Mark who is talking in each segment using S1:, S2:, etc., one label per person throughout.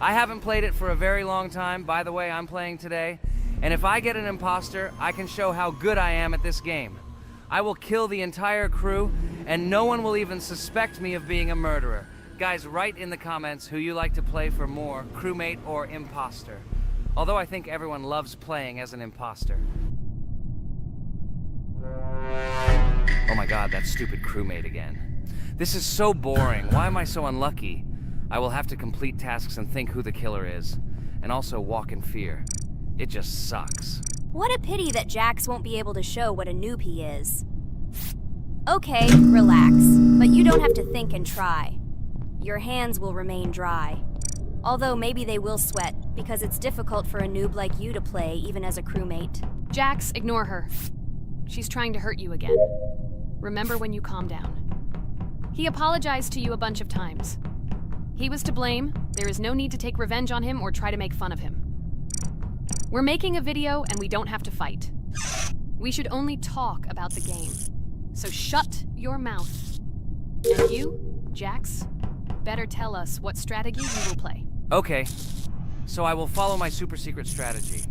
S1: I haven't played it for a very long time. By the way, I'm playing today. And if I get an imposter, I can show how good I am at this game. I will kill the entire crew, and no one will even suspect me of being a murderer. Guys, write in the comments who you like to play for more, crewmate or imposter. Although I think everyone loves playing as an imposter. Oh my god, that stupid crewmate again. This is so boring. Why am I so unlucky? I will have to complete tasks and think who the killer is, and also walk in fear. It just sucks.
S2: What a pity that Jax won't be able to show what a noob he is. Okay, relax, but you don't have to think and try. Your hands will remain dry. Although maybe they will sweat, because it's difficult for a noob like you to play even as a crewmate.
S3: Jax, ignore her. She's trying to hurt you again. Remember when you calm down. He apologized to you a bunch of times. He was to blame. There is no need to take revenge on him or try to make fun of him. We're making a video and we don't have to fight. We should only talk about the game. So shut your mouth. And you, Jax, better tell us what strategy you will play.
S1: Okay, so I will follow my super secret strategy.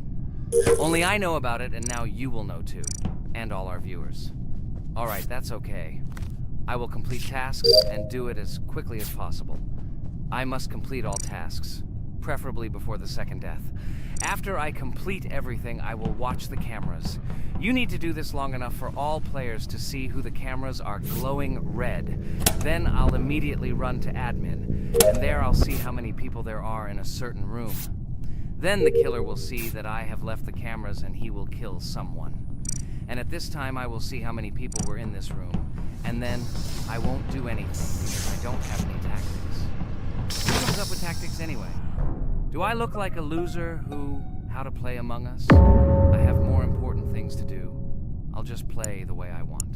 S1: Only I know about it, and now you will know too. And all our viewers. Alright, that's okay. I will complete tasks and do it as quickly as possible. I must complete all tasks, preferably before the second death. After I complete everything, I will watch the cameras. You need to do this long enough for all players to see who the cameras are glowing red. Then I'll immediately run to admin, and there I'll see how many people there are in a certain room. Then the killer will see that I have left the cameras and he will kill someone. And at this time I will see how many people were in this room, and then I won't do anything because I don't have any tactics. Who comes up with tactics anyway? Do I look like a loser how to play Among Us? I have more important things to do. I'll just play the way I want.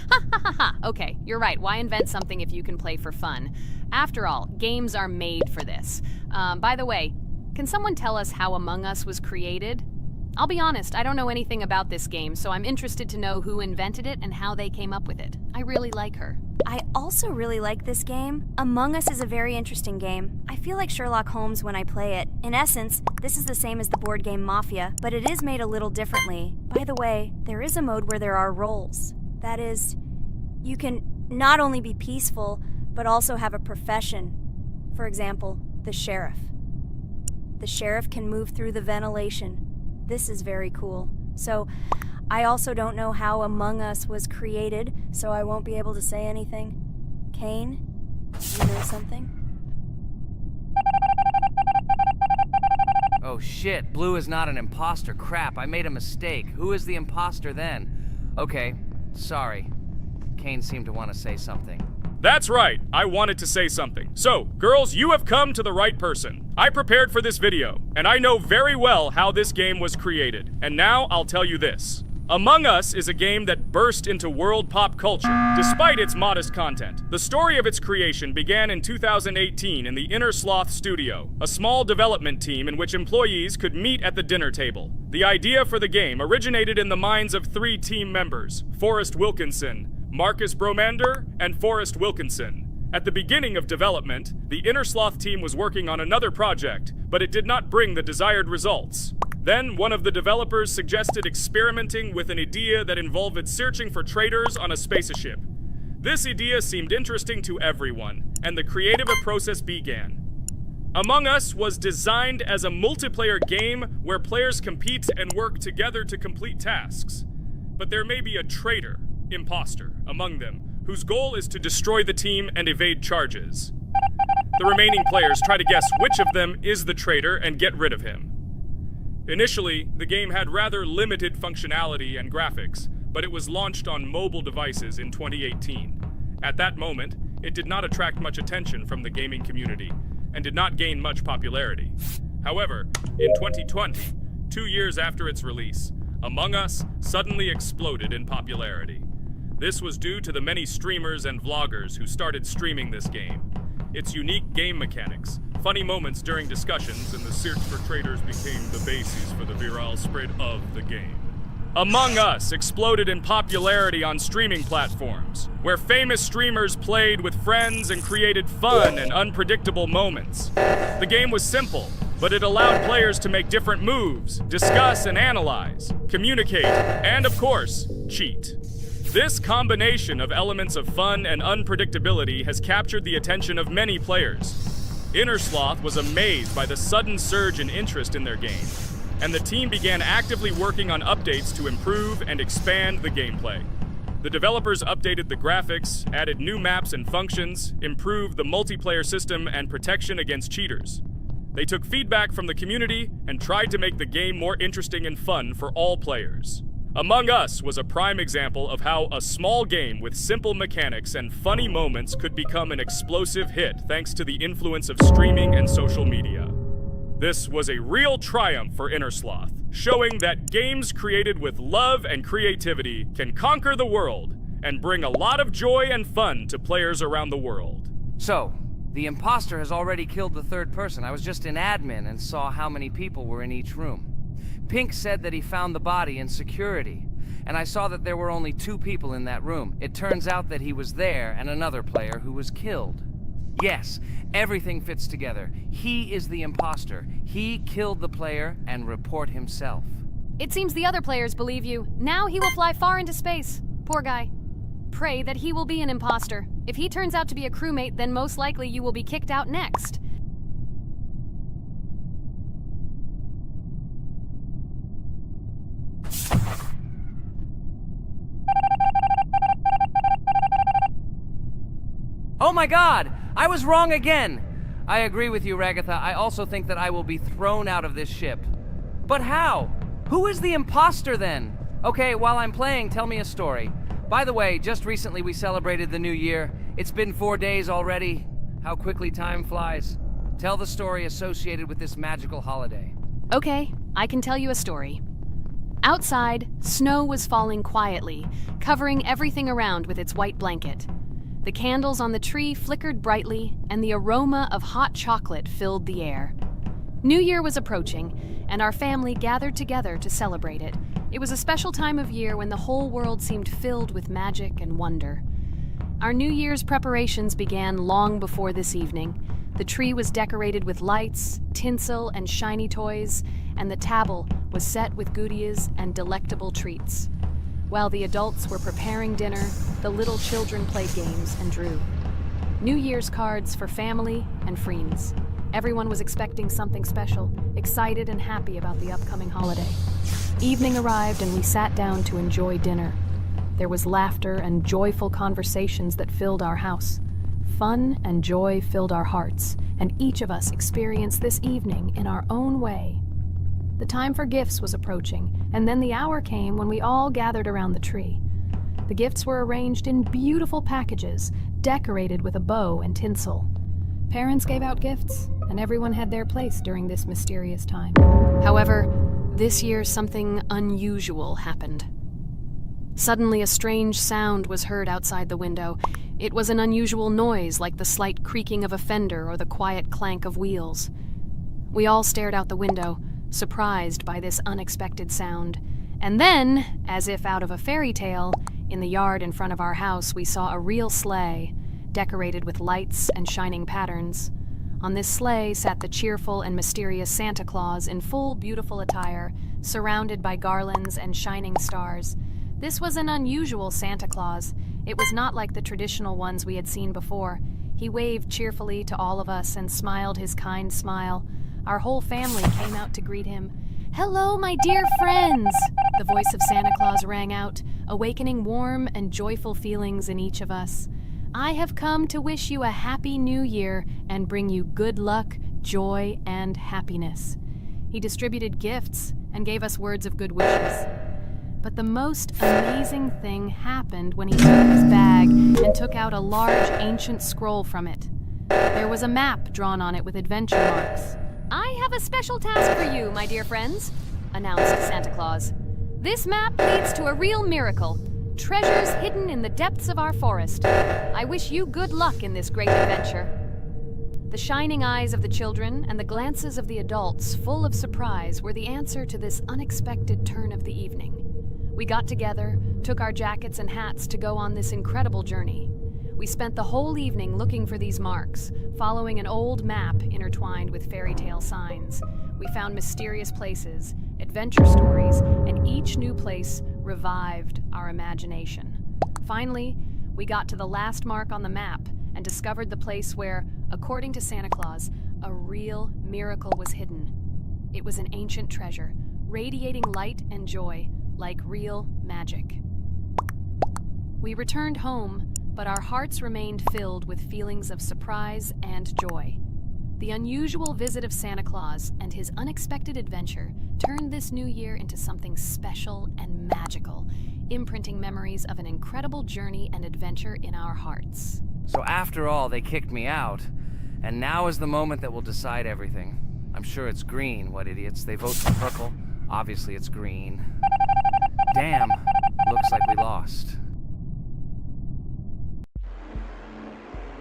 S3: Ha ha ha ha! Okay, you're right. Why invent something if you can play for fun? After all, games are made for this. By the way, can someone tell us how Among Us was created? I'll be honest, I don't know anything about this game, so I'm interested to know who invented it and how they came up with it. I really like her.
S2: I also really like this game. Among Us is a very interesting game. I feel like Sherlock Holmes when I play it. In essence, this is the same as the board game Mafia, but it is made a little differently. By the way, there is a mode where there are roles. That is, you can not only be peaceful, but also have a profession. For example, the sheriff. The sheriff can move through the ventilation. This is very cool. So, I also don't know how Among Us was created, so I won't be able to say anything. Kane, you know something?
S1: Oh shit, Blue is not an imposter. Crap, I made a mistake. Who is the imposter then? Okay, sorry. Kane seemed to want to say something.
S4: That's right, I wanted to say something. So, girls, you have come to the right person. I prepared for this video, and I know very well how this game was created. And now I'll tell you this. Among Us is a game that burst into world pop culture, despite its modest content. The story of its creation began in 2018 in the Inner Sloth Studio, a small development team in which employees could meet at the dinner table. The idea for the game originated in the minds of 3 team members, Forrest Wilkinson, Marcus Bromander, and Forrest Wilkinson. At the beginning of development, the Inner Sloth team was working on another project, but it did not bring the desired results. Then, one of the developers suggested experimenting with an idea that involved searching for traitors on a spaceship. This idea seemed interesting to everyone, and the creative process began. Among Us was designed as a multiplayer game where players compete and work together to complete tasks. But there may be a traitor, imposter, among them, whose goal is to destroy the team and evade charges. The remaining players try to guess which of them is the traitor and get rid of him. Initially, the game had rather limited functionality and graphics, but it was launched on mobile devices in 2018. At that moment, it did not attract much attention from the gaming community, and did not gain much popularity. However, in 2020, 2 years after its release, Among Us suddenly exploded in popularity. This was due to the many streamers and vloggers who started streaming this game. Its unique game mechanics, funny moments during discussions, and the search for traitors became the basis for the viral spread of the game. Among Us exploded in popularity on streaming platforms, where famous streamers played with friends and created fun and unpredictable moments. The game was simple, but it allowed players to make different moves, discuss and analyze, communicate, and of course, cheat. This combination of elements of fun and unpredictability has captured the attention of many players. Innersloth was amazed by the sudden surge in interest in their game, and the team began actively working on updates to improve and expand the gameplay. The developers updated the graphics, added new maps and functions, improved the multiplayer system and protection against cheaters. They took feedback from the community and tried to make the game more interesting and fun for all players. Among Us was a prime example of how a small game with simple mechanics and funny moments could become an explosive hit thanks to the influence of streaming and social media. This was a real triumph for Innersloth, showing that games created with love and creativity can conquer the world and bring a lot of joy and fun to players around the world.
S1: So, the imposter has already killed the third person. I was just in admin and saw how many people were in each room. Pink said that he found the body in security, and I saw that there were only 2 people in that room. It turns out that he was there and another player who was killed. Yes, everything fits together. He is the imposter. He killed the player and report himself.
S3: It seems the other players believe you. Now he will fly far into space. Poor guy. Pray that he will be an imposter. If he turns out to be a crewmate, then most likely you will be kicked out next.
S1: Oh my god! I was wrong again! I agree with you, Ragatha. I also think that I will be thrown out of this ship. But how? Who is the imposter then? Okay, while I'm playing, tell me a story. By the way, just recently we celebrated the new year. It's been 4 days already. How quickly time flies. Tell the story associated with this magical holiday.
S3: Okay, I can tell you a story. Outside, snow was falling quietly, covering everything around with its white blanket. The candles on the tree flickered brightly, and the aroma of hot chocolate filled the air. New Year was approaching, and our family gathered together to celebrate it. It was a special time of year when the whole world seemed filled with magic and wonder. Our New Year's preparations began long before this evening. The tree was decorated with lights, tinsel, and shiny toys, and the table was set with goodies and delectable treats. While the adults were preparing dinner, the little children played games and drew. New Year's cards for family and friends. Everyone was expecting something special, excited and happy about the upcoming holiday. Evening arrived and we sat down to enjoy dinner. There was laughter and joyful conversations that filled our house. Fun and joy filled our hearts, and each of us experienced this evening in our own way. The time for gifts was approaching, and then the hour came when we all gathered around the tree. The gifts were arranged in beautiful packages, decorated with a bow and tinsel. Parents gave out gifts, and everyone had their place during this mysterious time. However, this year something unusual happened. Suddenly a strange sound was heard outside the window. It was an unusual noise, like the slight creaking of a fender or the quiet clank of wheels. We all stared out the window, surprised by this unexpected sound. And then, as if out of a fairy tale, in the yard in front of our house we saw a real sleigh, decorated with lights and shining patterns. On this sleigh sat the cheerful and mysterious Santa Claus in full beautiful attire, surrounded by garlands and shining stars. This was an unusual Santa Claus. It was not like the traditional ones we had seen before. He waved cheerfully to all of us and smiled his kind smile. Our whole family came out to greet him. "Hello, my dear friends!" The voice of Santa Claus rang out, awakening warm and joyful feelings in each of us. "I have come to wish you a happy new year and bring you good luck, joy, and happiness." He distributed gifts and gave us words of good wishes. But the most amazing thing happened when he took his bag and took out a large ancient scroll from it. There was a map drawn on it with adventure marks. "I have a special task for you, my dear friends," announced Santa Claus. "This map leads to a real miracle. Treasures hidden in the depths of our forest. I wish you good luck in this great adventure." The shining eyes of the children and the glances of the adults, full of surprise, were the answer to this unexpected turn of the evening. We got together, took our jackets and hats to go on this incredible journey. We spent the whole evening looking for these marks, following an old map intertwined with fairy tale signs. We found mysterious places, adventure stories, and each new place revived our imagination. Finally, we got to the last mark on the map and discovered the place where, according to Santa Claus, a real miracle was hidden. It was an ancient treasure, radiating light and joy like real magic. We returned home, but our hearts remained filled with feelings of surprise and joy. The unusual visit of Santa Claus and his unexpected adventure turned this new year into something special and magical, imprinting memories of an incredible journey and adventure in our hearts.
S1: So after all, they kicked me out, and now is the moment that will decide everything. I'm sure it's green, what idiots. They vote for purple. Obviously it's green. Damn, looks like we lost.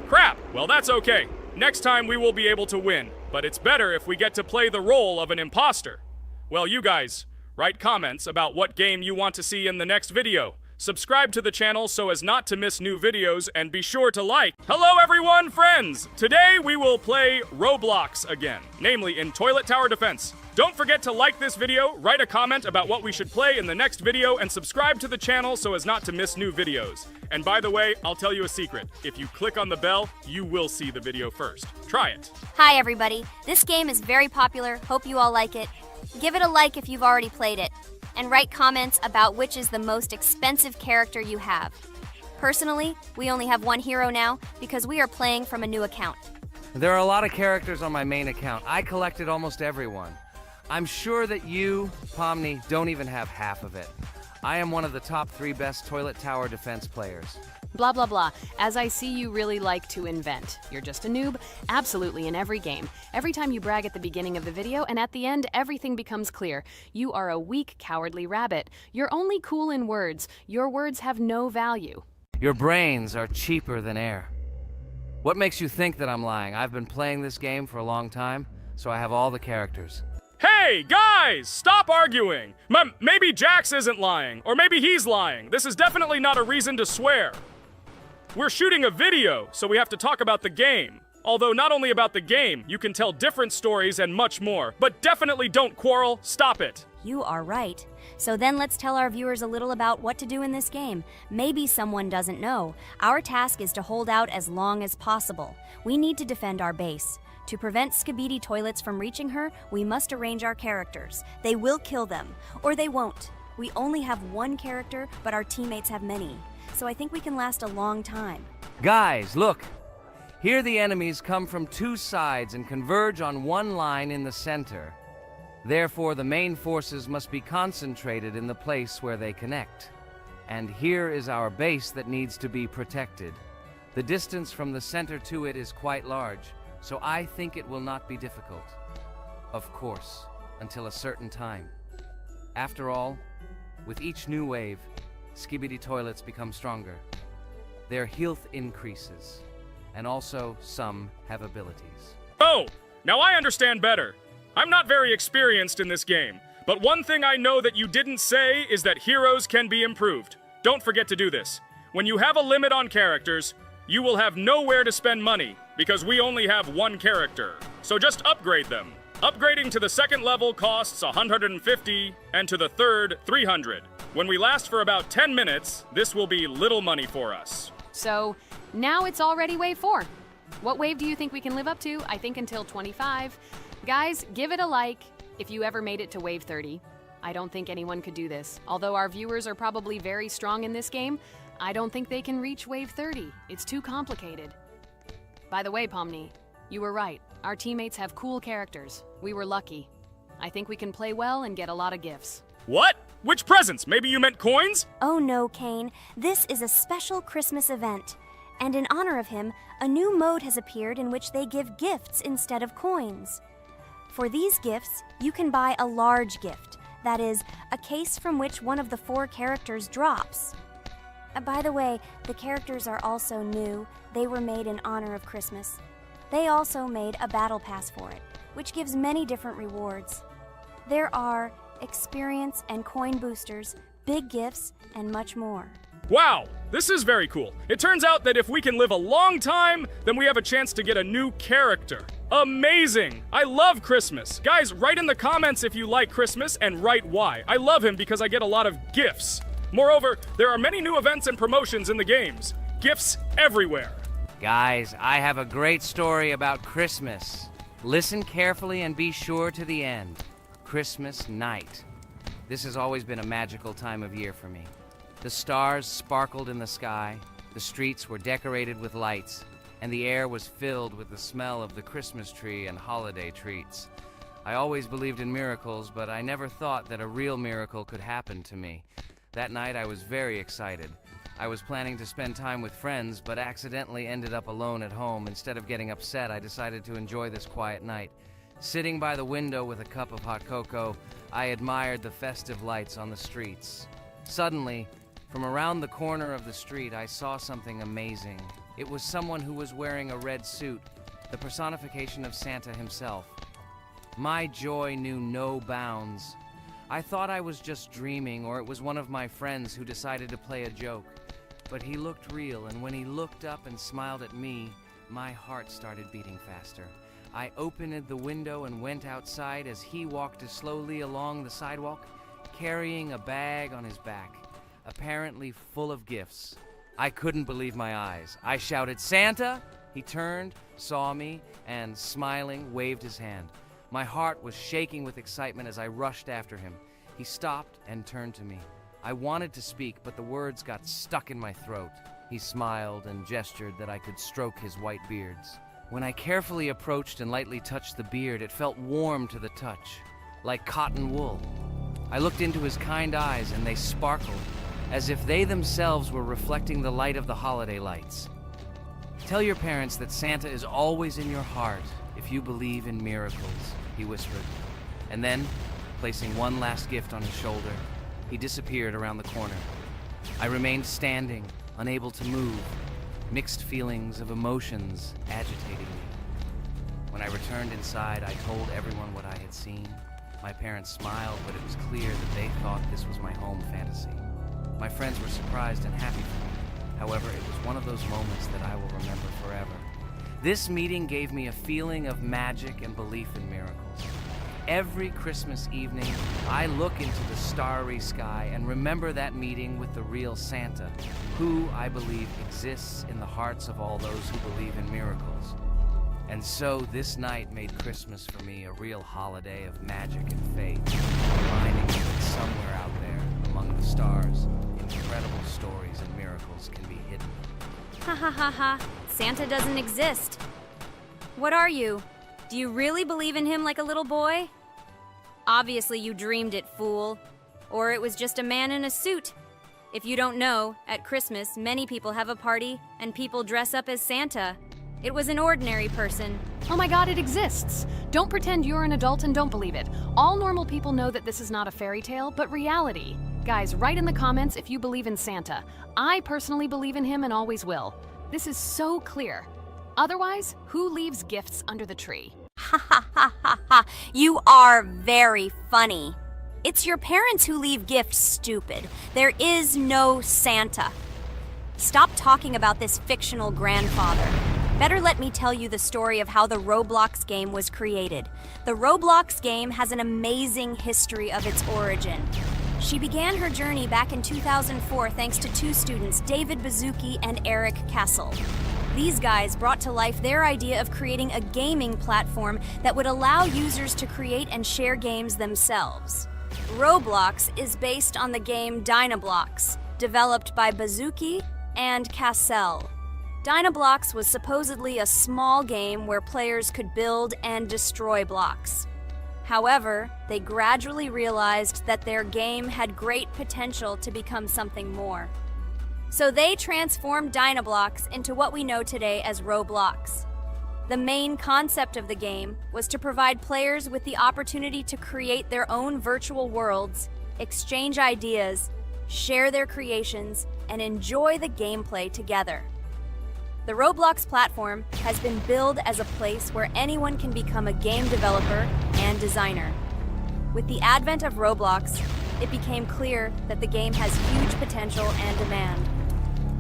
S4: Crap! Well, that's okay. Next time we will be able to win, but it's better if we get to play the role of an imposter. Well, you guys, write comments about what game you want to see in the next video. Subscribe to the channel so as not to miss new videos, and be sure to like. Hello everyone, friends! Today we will play Roblox again, namely in Toilet Tower Defense. Don't forget to like this video, write a comment about what we should play in the next video, and subscribe to the channel so as not to miss new videos. And by the way, I'll tell you a secret. If you click on the bell, you will see the video first. Try it.
S2: Hi, everybody. This game is very popular. Hope you all like it. Give it a like if you've already played it. And write comments about which is the most expensive character you have. Personally, we only have one hero now because we are playing from a new account.
S1: There are a lot of characters on my main account. I collected almost everyone. I'm sure that you, Pomni, don't even have half of it. I am one of the top 3 best Toilet Tower Defense players.
S3: Blah, blah, blah. As I see you really like to invent. You're just a noob? Absolutely, in every game. Every time you brag at the beginning of the video, and at the end, everything becomes clear. You are a weak, cowardly rabbit. You're only cool in words. Your words have no value.
S1: Your brains are cheaper than air. What makes you think that I'm lying? I've been playing this game for a long time, so I have all the characters.
S4: Hey, guys! Stop arguing! Maybe Jax isn't lying, or maybe he's lying. This is definitely not a reason to swear. We're shooting a video, so we have to talk about the game. Although not only about the game, you can tell different stories and much more. But definitely don't quarrel. Stop it.
S2: You are right. So then let's tell our viewers a little about what to do in this game. Maybe someone doesn't know. Our task is to hold out as long as possible. We need to defend our base. To prevent Skibidi Toilets from reaching her, we must arrange our characters. They will kill them, or they won't. We only have one character, but our teammates have many. So I think we can last a long time.
S1: Guys, look! Here the enemies come from 2 sides and converge on one line in the center. Therefore, the main forces must be concentrated in the place where they connect. And here is our base that needs to be protected. The distance from the center to it is quite large, so I think it will not be difficult. Of course, until a certain time. After all, with each new wave, Skibidi Toilets become stronger. Their health increases, and also some have abilities.
S4: Oh, now I understand better. I'm not very experienced in this game, but one thing I know that you didn't say is that heroes can be improved. Don't forget to do this. When you have a limit on characters, you will have nowhere to spend money, because we only have one character. So just upgrade them. Upgrading to the 2nd level costs 150, and to the 3rd, 300. When we last for about 10 minutes, this will be little money for us.
S3: So, now it's already wave 4. What wave do you think we can live up to? I think until 25. Guys, give it a like if you ever made it to wave 30. I don't think anyone could do this. Although our viewers are probably very strong in this game, I don't think they can reach wave 30. It's too complicated. By the way, Pomni, you were right. Our teammates have cool characters. We were lucky. I think we can play well and get a lot of gifts.
S4: What? Which presents? Maybe you meant coins?
S2: Oh no, Kane. This is a special Christmas event. And in honor of him, a new mode has appeared in which they give gifts instead of coins. For these gifts, you can buy a large gift. That is, a case from which one of the 4 characters drops. By the way, the characters are also new. They were made in honor of Christmas. They also made a battle pass for it, which gives many different rewards. There are experience and coin boosters, big gifts, and much more.
S4: Wow, this is very cool. It turns out that if we can live a long time, then we have a chance to get a new character. Amazing! I love Christmas. Guys, write in the comments if you like Christmas and write why. I love him because I get a lot of gifts. Moreover, there are many new events and promotions in the games. Gifts everywhere.
S1: Guys, I have a great story about Christmas. Listen carefully and be sure to the end. Christmas night. This has always been a magical time of year for me. The stars sparkled in the sky, the streets were decorated with lights, and the air was filled with the smell of the Christmas tree and holiday treats. I always believed in miracles, but I never thought that a real miracle could happen to me. That night I was very excited. I was planning to spend time with friends, but accidentally ended up alone at home. Instead of getting upset, I decided to enjoy this quiet night. Sitting by the window with a cup of hot cocoa, I admired the festive lights on the streets. Suddenly, from around the corner of the street, I saw something amazing. It was someone who was wearing a red suit, the personification of Santa himself. My joy knew no bounds. I thought I was just dreaming, or it was one of my friends who decided to play a joke. But he looked real, and when he looked up and smiled at me, my heart started beating faster. I opened the window and went outside as he walked slowly along the sidewalk, carrying a bag on his back, apparently full of gifts. I couldn't believe my eyes. I shouted, "Santa!" He turned, saw me, and smiling, waved his hand. My heart was shaking with excitement as I rushed after him. He stopped and turned to me. I wanted to speak, but the words got stuck in my throat. He smiled and gestured that I could stroke his white beards. When I carefully approached and lightly touched the beard, it felt warm to the touch, like cotton wool. I looked into his kind eyes, and they sparkled, as if they themselves were reflecting the light of the holiday lights. "Tell your parents that Santa is always in your heart if you believe in miracles," he whispered. And then, placing one last gift on his shoulder, he disappeared around the corner. I remained standing, unable to move, mixed feelings of emotions agitating me. When I returned inside, I told everyone what I had seen. My parents smiled, but it was clear that they thought this was my home fantasy. My friends were surprised and happy for me. However, it was one of those moments that I will remember forever. This meeting gave me a feeling of magic and belief in miracles. Every Christmas evening, I look into the starry sky and remember that meeting with the real Santa, who, I believe, exists in the hearts of all those who believe in miracles. And so this night made Christmas for me a real holiday of magic and faith, reminding me that somewhere out there, among the stars, incredible stories and miracles can be hidden.
S2: Ha ha ha ha. Santa doesn't exist. What are you? Do you really believe in him like a little boy? Obviously you dreamed it, fool. Or it was just a man in a suit. If you don't know, at Christmas, many people have a party and people dress up as Santa. It was an ordinary person.
S3: Oh my god, it exists! Don't pretend you're an adult and don't believe it. All normal people know that this is not a fairy tale, but reality. Guys, write in the comments if you believe in Santa. I personally believe in him and always will. This is so clear. Otherwise, who leaves gifts under the tree?
S2: Ha ha ha ha ha. You are very funny. It's your parents who leave gifts, stupid. There is no Santa. Stop talking about this fictional grandfather. Better let me tell you the story of how the Roblox game was created. The Roblox game has an amazing history of its origin. She began her journey back in 2004 thanks to two students, David Bazuki and Eric Kessel. These guys brought to life their idea of creating a gaming platform that would allow users to create and share games themselves. Roblox is based on the game Dynablox, developed by Bazuki and Cassell. Dynablox was supposedly a small game where players could build and destroy blocks. However, they gradually realized that their game had great potential to become something more. So they transformed Dynablox into what we know today as Roblox. The main concept of the game was to provide players with the opportunity to create their own virtual worlds, exchange ideas, share their creations, and enjoy the gameplay together. The Roblox platform has been billed as a place where anyone can become a game developer and designer. With the advent of Roblox, it became clear that the game has huge potential and demand.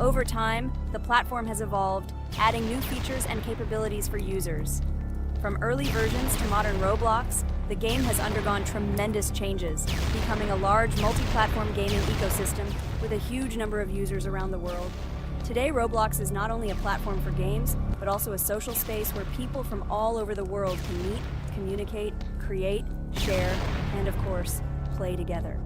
S2: Over time, the platform has evolved, adding new features and capabilities for users. From early versions to modern Roblox, the game has undergone tremendous changes, becoming a large multi-platform gaming ecosystem with a huge number of users around the world. Today, Roblox is not only a platform for games, but also a social space where people from all over the world can meet, communicate, create, share, and of course, play together.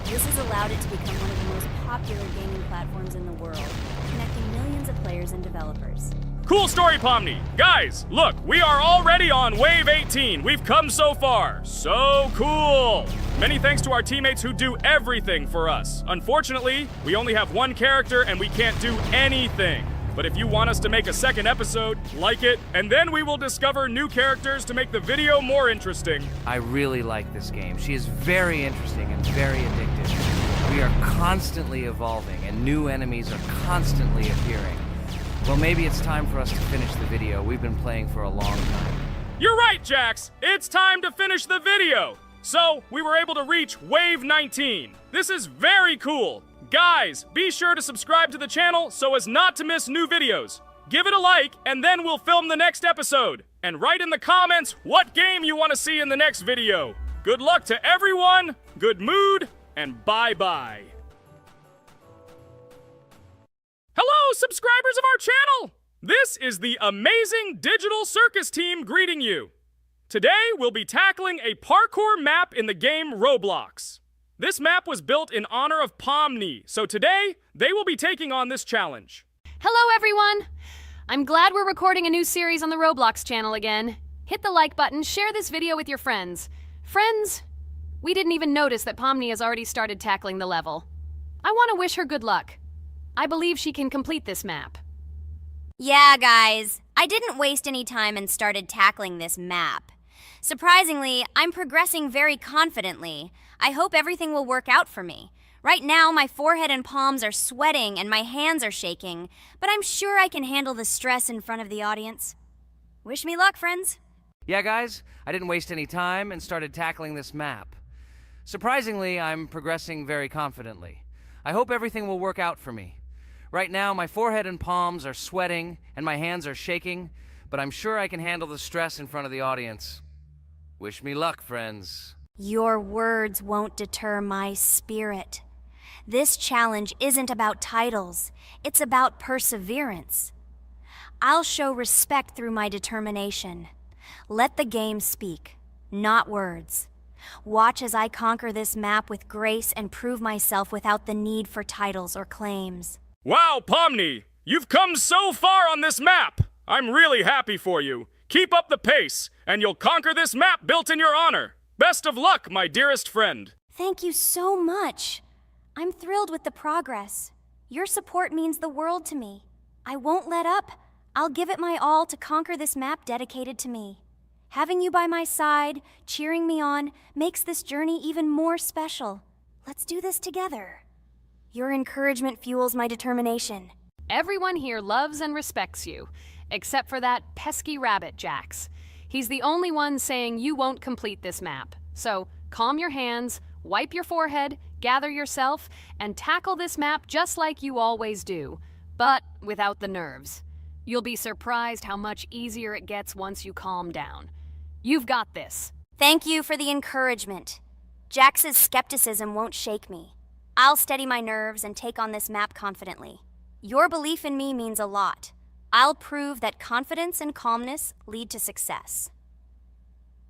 S2: This has allowed it to become one of the most popular gaming platforms in the world, connecting millions of players and developers.
S4: Cool story, Pomni. Guys, look, we are already on Wave 18. We've come so far. So cool. Many thanks to our teammates who do everything for us. Unfortunately, we only have one character and we can't do anything. But if you want us to make a second episode, like it, and then we will discover new characters to make the video more interesting.
S1: I really like this game. She is very interesting and very addictive. We are constantly evolving and new enemies are constantly appearing. Well, maybe it's time for us to finish the video. We've been playing for a long time.
S4: You're right, Jax. It's time to finish the video. So, we were able to reach Wave 19. This is very cool. Guys, be sure to subscribe to the channel so as not to miss new videos. Give it a like, and then we'll film the next episode. And write in the comments what game you want to see in the next video. Good luck to everyone, good mood, and bye-bye. Hello, subscribers of our channel! This is the amazing Digital Circus team greeting you. Today, we'll be tackling a parkour map in the game Roblox. This map was built in honor of Pomni, so today, they will be taking on this challenge.
S3: Hello, everyone! I'm glad we're recording a new series on the Roblox channel again. Hit the like button, share this video with your friends. Friends, we didn't even notice that Pomni has already started tackling the level. I want to wish her good luck. I believe she can complete this map.
S2: Yeah, guys, I didn't waste any time and started tackling this map. Surprisingly, I'm progressing very confidently. I hope everything will work out for me. Right now, my forehead and palms are sweating and my hands are shaking, but I'm sure I can handle the stress in front of the audience. Wish me luck, friends.
S1: Yeah, guys, I didn't waste any time and started tackling this map. Surprisingly, I'm progressing very confidently. I hope everything will work out for me. Right now, my forehead and palms are sweating and my hands are shaking, but I'm sure I can handle the stress in front of the audience. Wish me luck, friends.
S2: Your words won't deter my spirit. This challenge isn't about titles, it's about perseverance. I'll show respect through my determination. Let the game speak, not words. Watch as I conquer this map with grace and prove myself without the need for titles or claims.
S4: Wow, Pomni! You've come so far on this map! I'm really happy for you. Keep up the pace, and you'll conquer this map built in your honor. Best of luck, my dearest friend.
S2: Thank you so much. I'm thrilled with the progress. Your support means the world to me. I won't let up. I'll give it my all to conquer this map dedicated to me. Having you by my side, cheering me on, makes this journey even more special. Let's do this together. Your encouragement fuels my determination.
S3: Everyone here loves and respects you, except for that pesky rabbit, Jax. He's the only one saying you won't complete this map. So, calm your hands, wipe your forehead, gather yourself, and tackle this map just like you always do, but without the nerves. You'll be surprised how much easier it gets once you calm down. You've got this.
S2: Thank you for the encouragement. Jax's skepticism won't shake me. I'll steady my nerves and take on this map confidently. Your belief in me means a lot. I'll prove that confidence and calmness lead to success.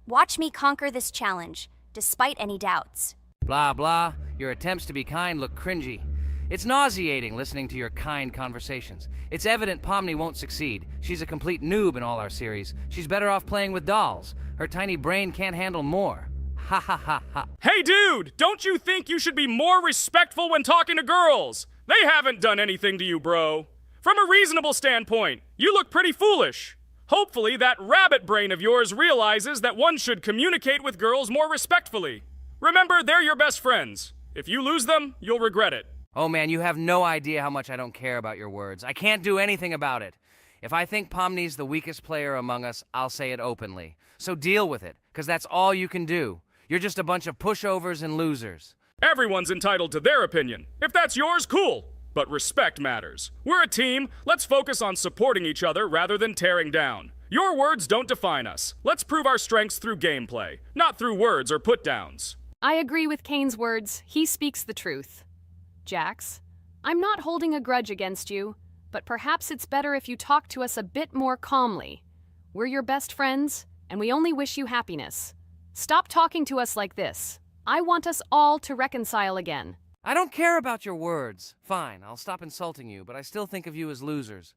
S2: Watch me conquer this challenge, despite any doubts.
S1: Blah, blah. Your attempts to be kind look cringy. It's nauseating listening to your kind conversations. It's evident Pomni won't succeed. She's a complete noob in all our series. She's better off playing with dolls. Her tiny brain can't handle more. Ha ha ha ha.
S4: Hey dude, don't you think you should be more respectful when talking to girls? They haven't done anything to you, bro. From a reasonable standpoint, you look pretty foolish. Hopefully that rabbit brain of yours realizes that one should communicate with girls more respectfully. Remember, they're your best friends. If you lose them, you'll regret it.
S1: Oh man, you have no idea how much I don't care about your words. I can't do anything about it. If I think Pomni's the weakest player among us, I'll say it openly. So deal with it, because that's all you can do. You're just a bunch of pushovers and losers.
S4: Everyone's entitled to their opinion. If that's yours, cool. But respect matters. We're a team. Let's focus on supporting each other rather than tearing down. Your words don't define us. Let's prove our strengths through gameplay, not through words or put-downs.
S3: I agree with Kane's words. He speaks the truth. Jax, I'm not holding a grudge against you, but perhaps it's better if you talk to us a bit more calmly. We're your best friends, and we only wish you happiness. Stop talking to us like this. I want us all to reconcile again.
S1: I don't care about your words. Fine, I'll stop insulting you, but I still think of you as losers.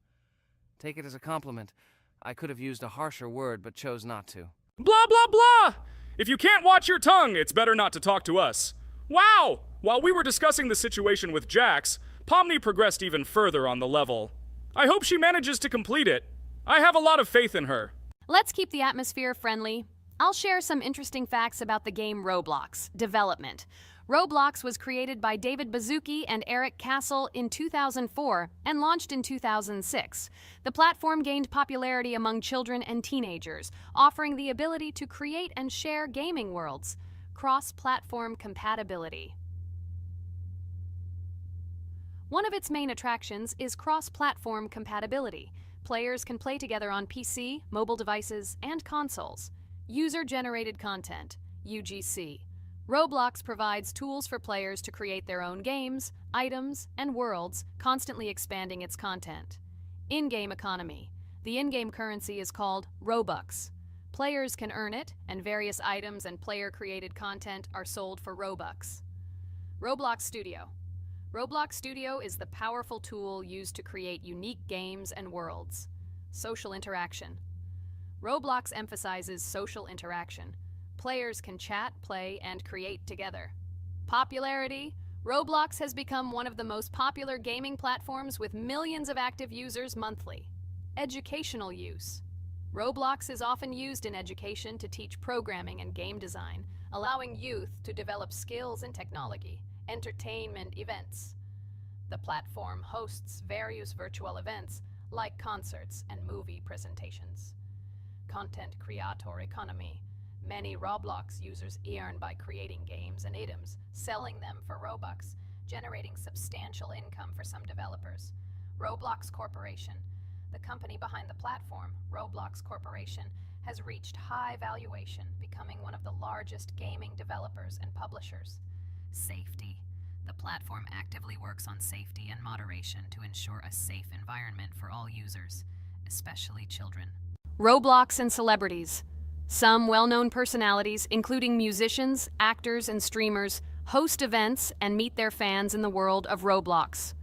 S1: Take it as a compliment. I could have used a harsher word, but chose not to.
S4: Blah, blah, blah! If you can't watch your tongue, it's better not to talk to us. Wow! While we were discussing the situation with Jax, Pomni progressed even further on the level. I hope she manages to complete it. I have a lot of faith in her.
S3: Let's keep the atmosphere friendly. I'll share some interesting facts about the game Roblox development. Roblox was created by David Baszucki and Eric Castle in 2004 and launched in 2006. The platform gained popularity among children and teenagers, offering the ability to create and share gaming worlds. Cross-platform compatibility. One of its main attractions is cross-platform compatibility. Players can play together on PC, mobile devices, and consoles. User-generated content, UGC. Roblox provides tools for players to create their own games, items, and worlds, constantly expanding its content. In-game economy. The in-game currency is called Robux. Players can earn it, and various items and player-created content are sold for Robux. Roblox Studio. Roblox Studio is the powerful tool used to create unique games and worlds. Social interaction. Roblox emphasizes social interaction. Players can chat, play, and create together. Popularity. Roblox has become one of the most popular gaming platforms with millions of active users monthly. Educational use. Roblox is often used in education to teach programming and game design, allowing youth to develop skills in technology. Entertainment events. The platform hosts various virtual events like concerts and movie presentations. Content creator economy. Many Roblox users earn by creating games and items, selling them for Robux, generating substantial income for some developers. Roblox Corporation. The company behind the platform, Roblox Corporation, has reached high valuation, becoming one of the largest gaming developers and publishers. Safety. The platform actively works on safety and moderation to ensure a safe environment for all users, especially children. Roblox and celebrities. Some well-known personalities, including musicians, actors, and streamers, host events and meet their fans in the world of Roblox.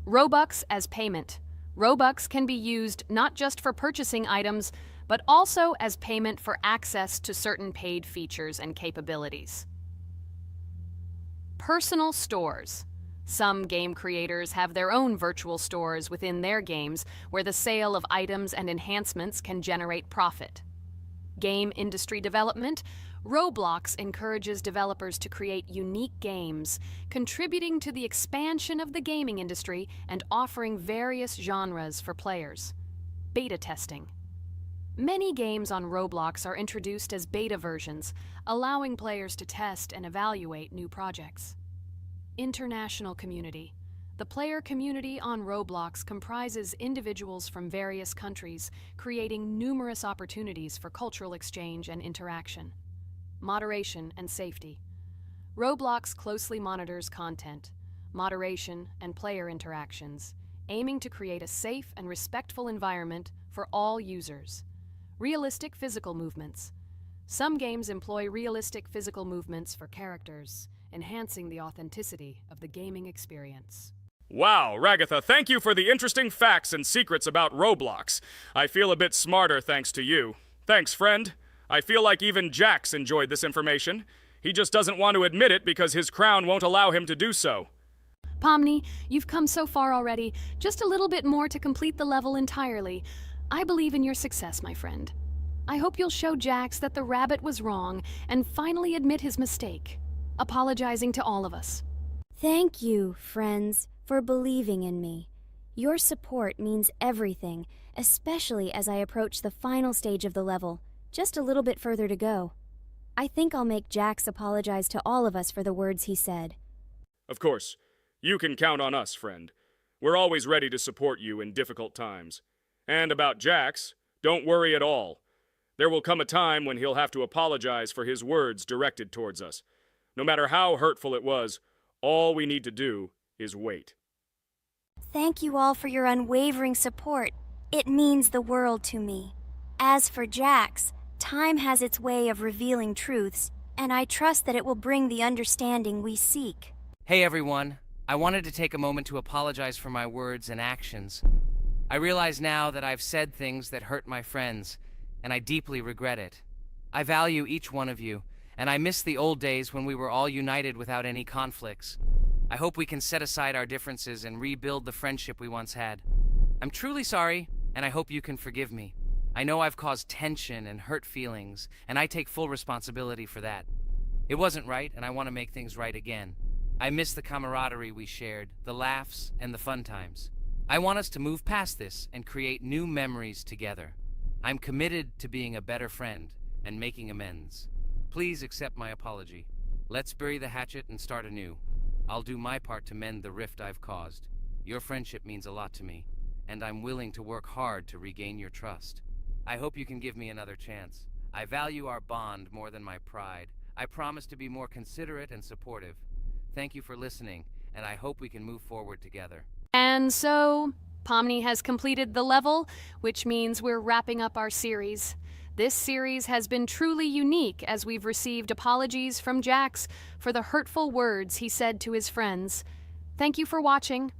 S3: Robux as payment. Robux can be used not just for purchasing items, but also as payment for access to certain paid features and capabilities. Personal stores. Some game creators have their own virtual stores within their games where the sale of items and enhancements can generate profit. Game industry development. Roblox encourages developers to create unique games, contributing to the expansion of the gaming industry and offering various genres for players. Beta testing. Many games on Roblox are introduced as beta versions, allowing players to test and evaluate new projects. International community. The player community on Roblox comprises individuals from various countries, creating numerous opportunities for cultural exchange and interaction. Moderation and safety. Roblox closely monitors content, moderation, and player interactions, aiming to create a safe and respectful environment for all users. Realistic physical movements. Some games employ realistic physical movements for characters, enhancing the authenticity of the gaming experience.
S4: Wow, Ragatha, thank you for the interesting facts and secrets about Roblox. I feel a bit smarter thanks to you. Thanks, friend. I feel like even Jax enjoyed this information. He just doesn't want to admit it because his crown won't allow him to do so.
S3: Pomni, you've come so far already. Just a little bit more to complete the level entirely. I believe in your success, my friend. I hope you'll show Jax that the rabbit was wrong and finally admit his mistake, apologizing to all of us.
S2: Thank you, friends, for believing in me. Your support means everything, especially as I approach the final stage of the level, just a little bit further to go. I think I'll make Jax apologize to all of us for the words he said.
S4: Of course, you can count on us, friend. We're always ready to support you in difficult times. And about Jax, don't worry at all. There will come a time when he'll have to apologize for his words directed towards us. No matter how hurtful it was, all we need to do is wait.
S2: Thank you all for your unwavering support. It means the world to me. As for Jax, time has its way of revealing truths, and I trust that it will bring the understanding we seek.
S1: Hey everyone, I wanted to take a moment to apologize for my words and actions. I realize now that I've said things that hurt my friends, and I deeply regret it. I value each one of you, and I miss the old days when we were all united without any conflicts. I hope we can set aside our differences and rebuild the friendship we once had. I'm truly sorry, and I hope you can forgive me. I know I've caused tension and hurt feelings, and I take full responsibility for that. It wasn't right, and I want to make things right again. I miss the camaraderie we shared, the laughs, and the fun times. I want us to move past this and create new memories together. I'm committed to being a better friend and making amends. Please accept my apology. Let's bury the hatchet and start anew. I'll do my part to mend the rift I've caused. Your friendship means a lot to me, and I'm willing to work hard to regain your trust. I hope you can give me another chance. I value our bond more than my pride. I promise to be more considerate and supportive. Thank you for listening, and I hope we can move forward together.
S3: And so, Pomni has completed the level, which means we're wrapping up our series. This series has been truly unique as we've received apologies from Jax for the hurtful words he said to his friends. Thank you for watching.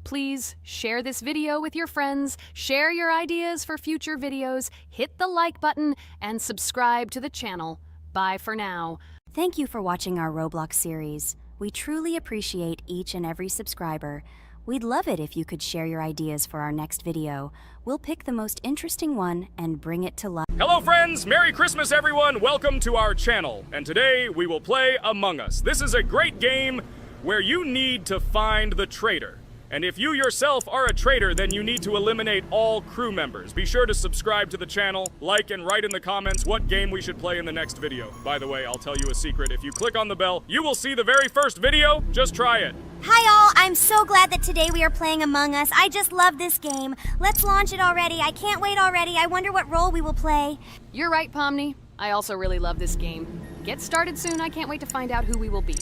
S3: Please share this video with your friends, share your ideas for future videos, hit the like button, and subscribe to the channel. Bye for now.
S2: Thank you for watching our Roblox series. We truly appreciate each and every subscriber. We'd love it if you could share your ideas for our next video. We'll pick the most interesting one and bring it to life.
S4: Hello friends! Merry Christmas everyone! Welcome to our channel. And today we will play Among Us. This is a great game where you need to find the traitor. And if you yourself are a traitor, then you need to eliminate all crew members. Be sure to subscribe to the channel, like, and write in the comments what game we should play in the next video. By the way, I'll tell you a secret. If you click on the bell, you will see the very first video. Just try it.
S2: Hi all, I'm so glad that today we are playing Among Us. I just love this game. Let's launch it already. I can't wait already. I wonder what role we will play.
S3: You're right, Pomni. I also really love this game. Get started soon. I can't wait to find out who we will be.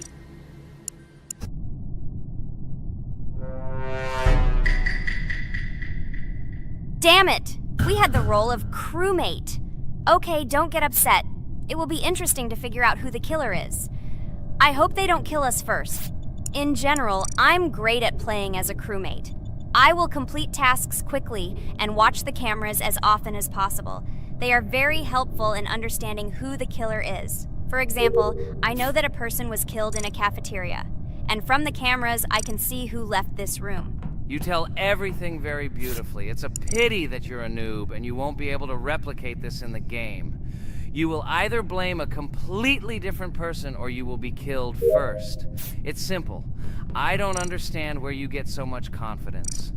S2: Damn it! We had the role of crewmate. Okay, don't get upset. It will be interesting to figure out who the killer is. I hope they don't kill us first. In general, I'm great at playing as a crewmate. I will complete tasks quickly and watch the cameras as often as possible. They are very helpful in understanding who the killer is. For example, I know that a person was killed in a cafeteria, and from the cameras, I can see who left this room.
S1: You tell everything very beautifully. It's a pity that you're a noob and you won't be able to replicate this in the game. You will either blame a completely different person or you will be killed first. It's simple. I don't understand where you get so much confidence.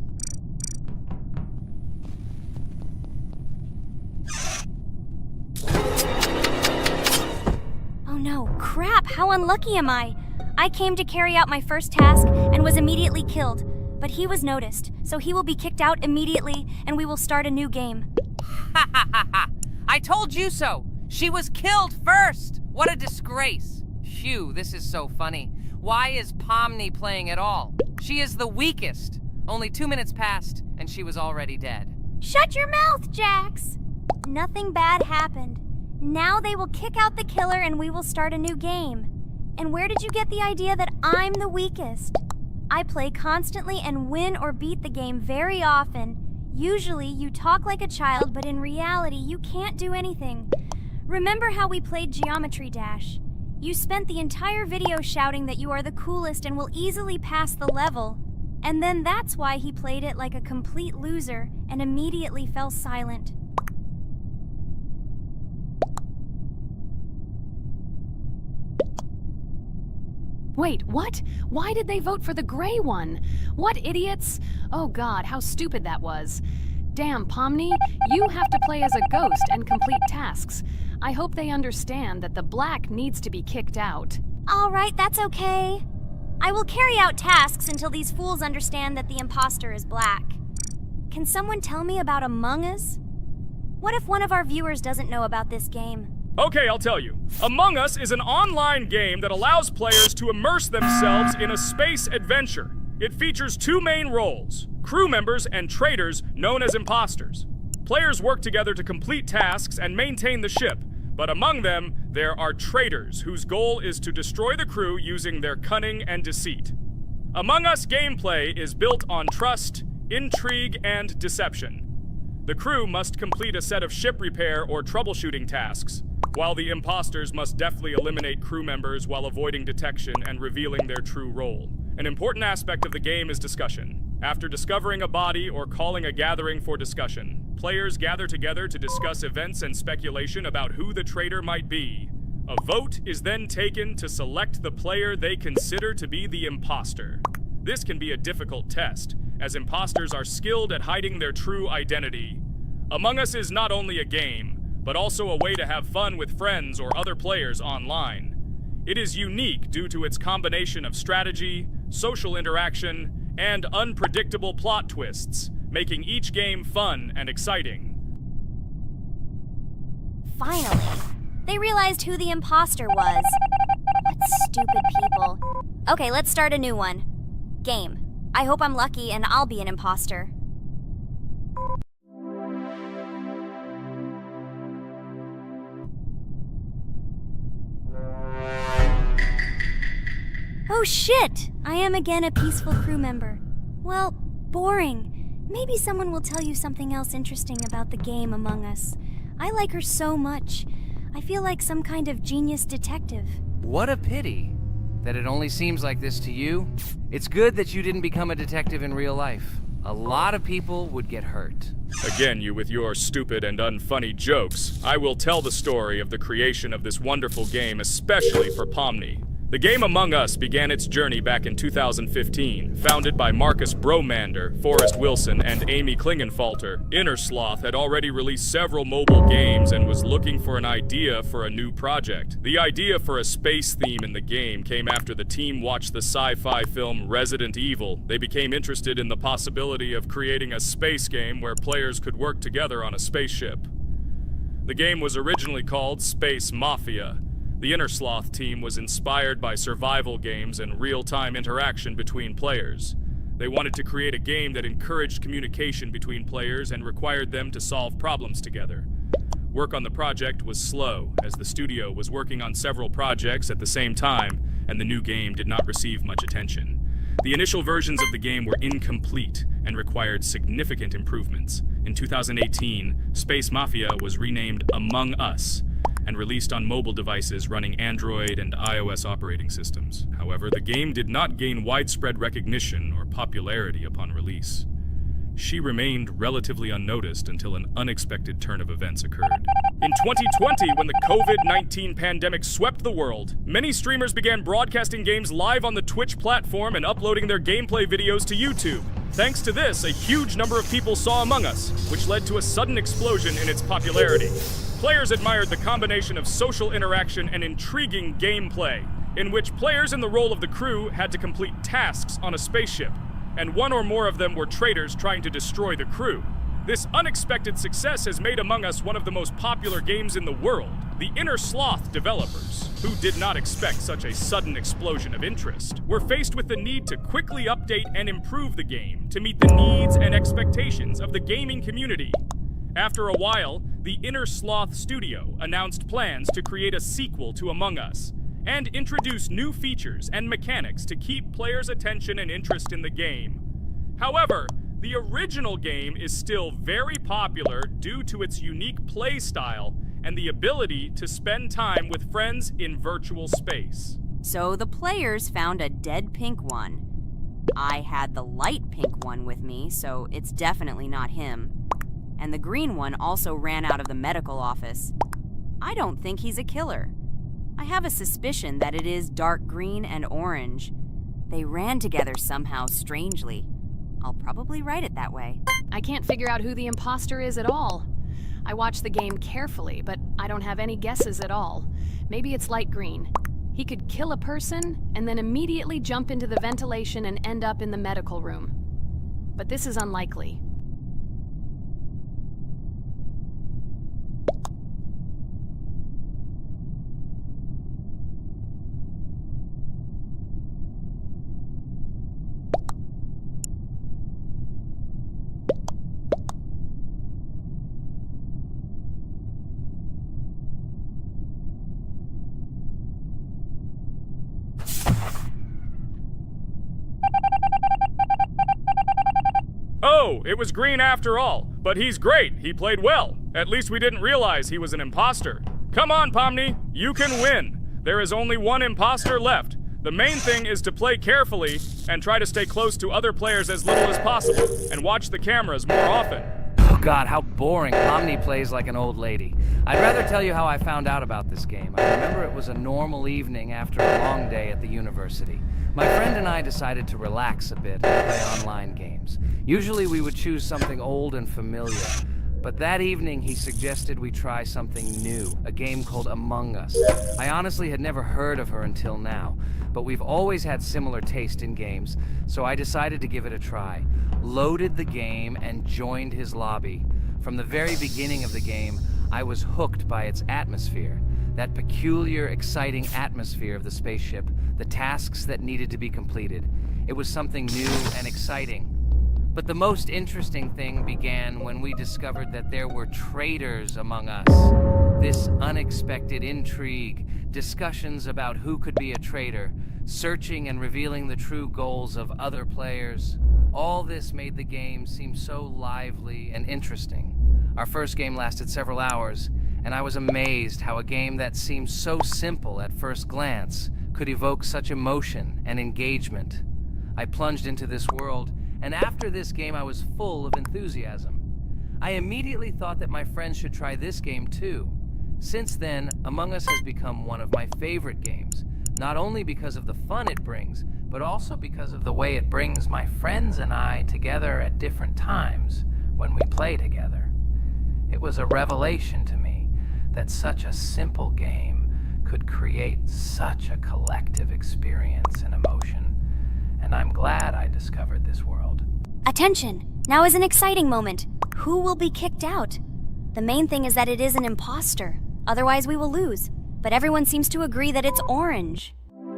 S2: Oh no, crap, how unlucky am I? I came to carry out my first task and was immediately killed. But he was noticed, so he will be kicked out immediately, and we will start a new game.
S1: Ha ha ha ha! I told you so! She was killed first! What a disgrace! Phew, this is so funny. Why is Pomni playing at all? She is the weakest. Only 2 minutes passed, and she was already dead.
S2: Shut your mouth, Jax! Nothing bad happened. Now they will kick out the killer and we will start a new game. And where did you get the idea that I'm the weakest? I play constantly and win or beat the game very often. Usually, you talk like a child, but in reality, you can't do anything. Remember how we played Geometry Dash? You spent the entire video shouting that you are the coolest and will easily pass the level. And then that's why he played it like a complete loser and immediately fell silent.
S3: Wait, what? Why did they vote for the gray one? What idiots? Oh god, how stupid that was. Damn, Pomni, you have to play as a ghost and complete tasks. I hope they understand that the black needs to be kicked out.
S2: All right, that's okay. I will carry out tasks until these fools understand that the imposter is black. Can someone tell me about Among Us? What if one of our viewers doesn't know about this game?
S4: Okay, I'll tell you. Among Us is an online game that allows players to immerse themselves in a space adventure. It features two main roles, crew members and traitors known as imposters. Players work together to complete tasks and maintain the ship, but among them, there are traitors whose goal is to destroy the crew using their cunning and deceit. Among Us gameplay is built on trust, intrigue, and deception. The crew must complete a set of ship repair or troubleshooting tasks, while the imposters must deftly eliminate crew members while avoiding detection and revealing their true role. An important aspect of the game is discussion. After discovering a body or calling a gathering for discussion, players gather together to discuss events and speculation about who the traitor might be. A vote is then taken to select the player they consider to be the imposter. This can be a difficult test, as imposters are skilled at hiding their true identity. Among Us is not only a game, but also a way to have fun with friends or other players online. It is unique due to its combination of strategy, social interaction, and unpredictable plot twists, making each game fun and exciting.
S2: Finally, they realized who the imposter was. What stupid people. Okay, let's start a new one. Game. I hope I'm lucky and I'll be an imposter. Oh shit! I am again a peaceful crew member. Well, boring. Maybe someone will tell you something else interesting about the game Among Us. I like her so much. I feel like some kind of genius detective.
S1: What a pity that it only seems like this to you. It's good that you didn't become a detective in real life. A lot of people would get hurt.
S4: Again, you with your stupid and unfunny jokes. I will tell the story of the creation of this wonderful game, especially for Pomni. The game Among Us began its journey back in 2015. Founded by Marcus Bromander, Forrest Wilson, and Amy Klingenfalter, Innersloth had already released several mobile games and was looking for an idea for a new project. The idea for a space theme in the game came after the team watched the sci-fi film Resident Evil. They became interested in the possibility of creating a space game where players could work together on a spaceship. The game was originally called Space Mafia. The Innersloth team was inspired by survival games and real-time interaction between players. They wanted to create a game that encouraged communication between players and required them to solve problems together. Work on the project was slow, as the studio was working on several projects at the same time, and the new game did not receive much attention. The initial versions of the game were incomplete and required significant improvements. In 2018, Space Mafia was renamed Among Us, and released on mobile devices running Android and iOS operating systems. However, the game did not gain widespread recognition or popularity upon release. She remained relatively unnoticed until an unexpected turn of events occurred. In 2020, when the COVID-19 pandemic swept the world, many streamers began broadcasting games live on the Twitch platform and uploading their gameplay videos to YouTube. Thanks to this, a huge number of people saw Among Us, which led to a sudden explosion in its popularity. Players admired the combination of social interaction and intriguing gameplay, in which players in the role of the crew had to complete tasks on a spaceship, and one or more of them were traitors trying to destroy the crew. This unexpected success has made Among Us one of the most popular games in the world. The Innersloth developers, who did not expect such a sudden explosion of interest, were faced with the need to quickly update and improve the game to meet the needs and expectations of the gaming community. After a while, the Innersloth studio announced plans to create a sequel to Among Us and introduce new features and mechanics to keep players' attention and interest in the game. However, the original game is still very popular due to its unique play style and the ability to spend time with friends in virtual space.
S5: So the players found a dead pink one. I had the light pink one with me, so it's definitely not him. And the green one also ran out of the medical office. I don't think he's a killer. I have a suspicion that it is dark green and orange. They ran together somehow strangely. I'll probably write it that way.
S3: I can't figure out who the imposter is at all. I watched the game carefully, but I don't have any guesses at all. Maybe it's light green. He could kill a person and then immediately jump into the ventilation and end up in the medical room. But this is unlikely.
S4: Oh, it was Green after all. But he's great. He played well. At least we didn't realize he was an imposter. Come on, Pomni. You can win. There is only one imposter left. The main thing is to play carefully and try to stay close to other players as little as possible and watch the cameras more often.
S1: Oh God, how boring. Pomni plays like an old lady. I'd rather tell you how I found out about this game. I remember it was a normal evening after a long day at the university. My friend and I decided to relax a bit and play online games. Usually we would choose something old and familiar, but that evening he suggested we try something new, a game called Among Us. I honestly had never heard of her until now, but we've always had similar taste in games, so I decided to give it a try. Loaded the game and joined his lobby. From the very beginning of the game, I was hooked by its atmosphere. That peculiar, exciting atmosphere of the spaceship, the tasks that needed to be completed. It was something new and exciting. But the most interesting thing began when we discovered that there were traitors among us. This unexpected intrigue, discussions about who could be a traitor, searching and revealing the true goals of other players. All this made the game seem so lively and interesting. Our first game lasted several hours, and I was amazed how a game that seemed so simple at first glance could evoke such emotion and engagement. I plunged into this world, and after this game I was full of enthusiasm. I immediately thought that my friends should try this game too. Since then, Among Us has become one of my favorite games, not only because of the fun it brings, but also because of the way it brings my friends and I together at different times when we play together. It was a revelation to me that such a simple game could create such a collective experience and emotion, and I'm glad I discovered this world.
S2: Attention! Now is an exciting moment. Who will be kicked out? The main thing is that it is an imposter. Otherwise we will lose. But everyone seems to agree that it's orange.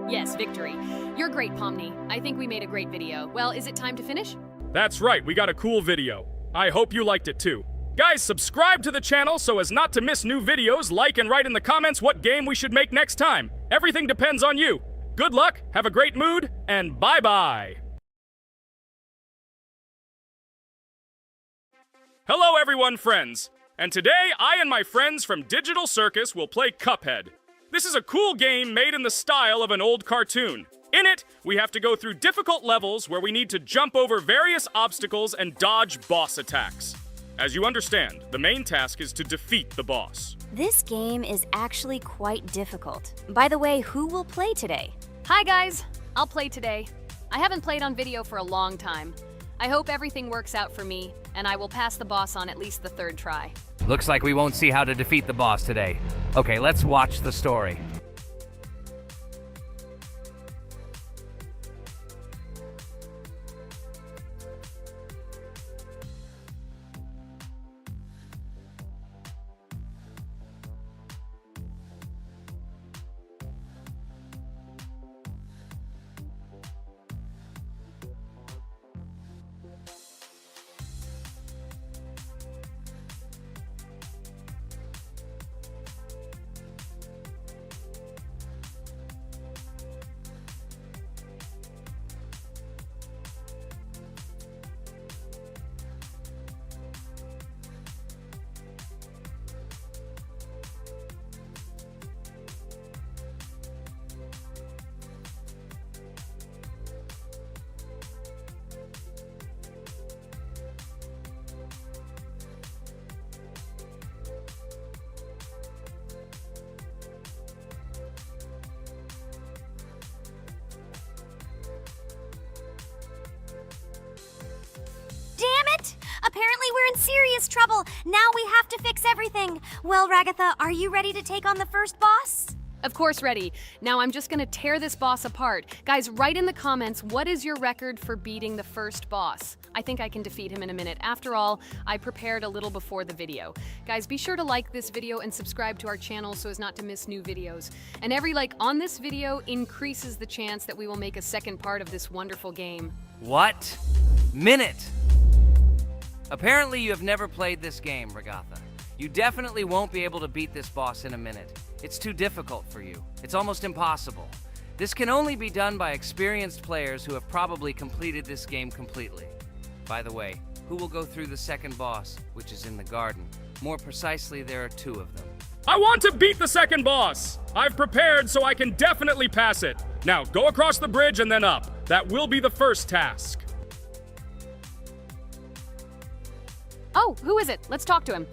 S3: Yes, victory. You're great, Pomni. I think we made a great video. Well, is it time to finish?
S4: That's right, we got a cool video. I hope you liked it too. Guys, subscribe to the channel so as not to miss new videos, like and write in the comments what game we should make next time. Everything depends on you. Good luck, have a great mood, and bye-bye. Hello everyone, friends. And today, I and my friends from Digital Circus will play Cuphead. This is a cool game made in the style of an old cartoon. In it, we have to go through difficult levels where we need to jump over various obstacles and dodge boss attacks. As you understand, the main task is to defeat the boss.
S2: This game is actually quite difficult. By the way, who will play today?
S3: Hi guys, I'll play today. I haven't played on video for a long time. I hope everything works out for me, and I will pass the boss on at least the third try.
S1: Looks like we won't see how to defeat the boss today. Okay, let's watch the story.
S2: Apparently we're in serious trouble. Now we have to fix everything. Well, Ragatha, are you ready to take on the first boss?
S3: Of course, ready. Now I'm just gonna tear this boss apart. Guys, write in the comments, what is your record for beating the first boss? I think I can defeat him in a minute. After all, I prepared a little before the video. Guys, be sure to like this video and subscribe to our channel so as not to miss new videos. And every like on this video increases the chance that we will make a second part of this wonderful game.
S1: What? Minute! Apparently you have never played this game, Regatha. You definitely won't be able to beat this boss in a minute. It's too difficult for you. It's almost impossible. This can only be done by experienced players who have probably completed this game completely. By the way, who will go through the second boss, which is in the garden? More precisely, there are 2 of them.
S4: I want to beat the second boss! I've prepared so I can definitely pass it. Now, go across the bridge and then up. That will be the first task.
S3: Oh, who is it? Let's talk to him.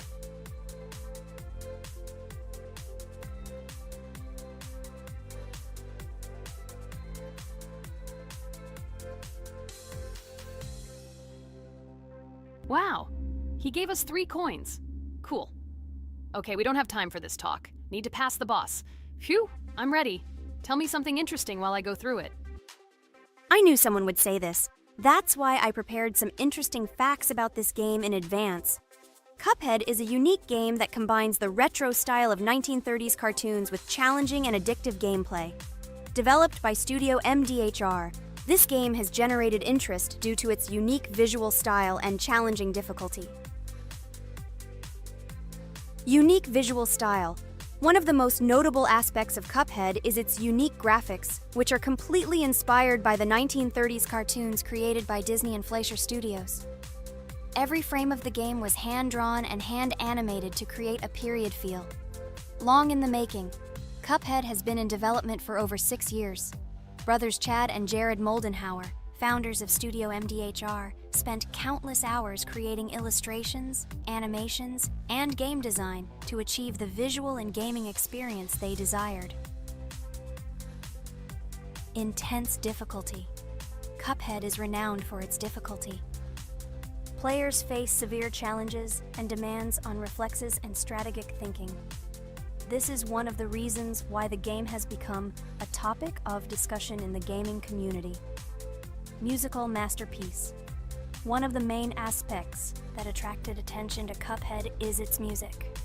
S3: Wow, he gave us 3 coins. Cool. Okay, we don't have time for this talk. Need to pass the boss. Phew, I'm ready. Tell me something interesting while I go through it.
S2: I knew someone would say this. That's why I prepared some interesting facts about this game in advance. Cuphead is a unique game that combines the retro style of 1930s cartoons with challenging and addictive gameplay. Developed by Studio MDHR, this game has generated interest due to its unique visual style and challenging difficulty. Unique visual style. One of the most notable aspects of Cuphead is its unique graphics, which are completely inspired by the 1930s cartoons created by Disney and Fleischer Studios. Every frame of the game was hand-drawn and hand-animated to create a period feel. Long in the making, Cuphead has been in development for over 6 years. Brothers Chad and Jared Moldenhauer, founders of Studio MDHR, spent countless hours creating illustrations, animations, and game design to achieve the visual and gaming experience they desired. Intense difficulty. Cuphead is renowned for its difficulty. Players face severe challenges and demands on reflexes and strategic thinking. This is one of the reasons why the game has become a topic of discussion in the gaming community. Musical masterpiece. One of the main aspects that attracted attention to Cuphead is its music.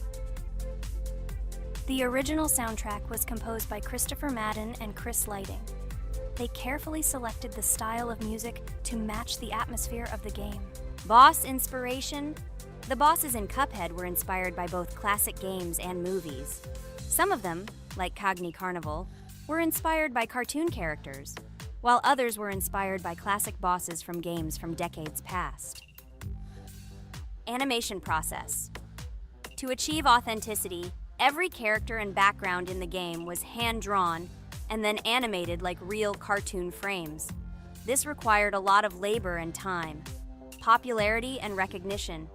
S2: The original soundtrack was composed by Christopher Madden and Chris Lighting. They carefully selected the style of music to match the atmosphere of the game. Boss inspiration. The bosses in Cuphead were inspired by both classic games and movies. Some of them, like Cogni Carnival, were inspired by cartoon characters, while others were inspired by classic bosses from games from decades past. Animation process. To achieve authenticity, every character and background in the game was hand-drawn and then animated like real cartoon frames. This required a lot of labor and time. Popularity and recognition.